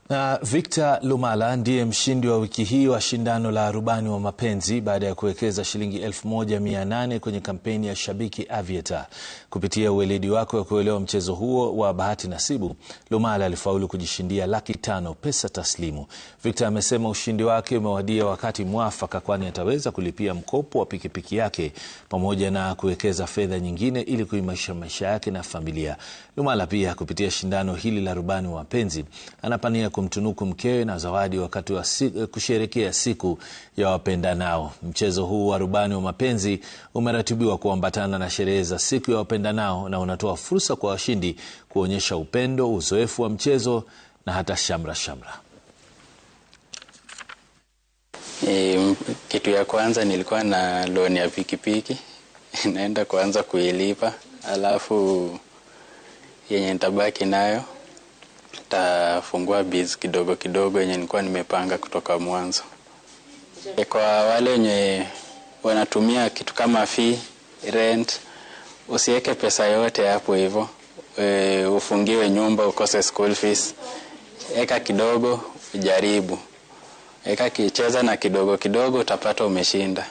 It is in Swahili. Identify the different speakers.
Speaker 1: Na Victor Lumala ndiye mshindi wa wiki hii wa shindano la rubani wa mapenzi baada ya kuwekeza shilingi 1,800 kwenye kampeni ya Shabiki Aviator. Kupitia uweledi wake wa kuelewa mchezo huo wa bahati nasibu, Lumala alifaulu kujishindia Laki 5 pesa taslimu. Victor amesema ushindi wake umewadia wakati mwafaka, kwani ataweza kulipia mkopo wa pikipiki yake pamoja na kuwekeza fedha nyingine ili kuimarisha maisha yake na familia. Lumala pia kupitia shindano hili la rubani wa mapenzi anapania kumtunuku mkewe na zawadi wakati wa kusherehekea siku ya wapendanao. Mchezo huu wa rubani wa mapenzi umeratibiwa kuambatana na sherehe za siku ya wapendanao na unatoa fursa kwa washindi kuonyesha upendo, uzoefu wa mchezo na hata shamra shamra.
Speaker 2: Kitu ya kwanza nilikuwa na loan ya pikipiki naenda kuanza kuilipa, alafu yenye nitabaki nayo tafungua biz kidogo kidogo yenye nilikuwa nimepanga kutoka mwanzo. Kwa wale wenye wanatumia kitu kama fee, rent, usiweke pesa yote hapo hivyo. Ufungiwe nyumba, ukose school fees. Eka kidogo, ujaribu. Eka kicheza na kidogo kidogo utapata umeshinda.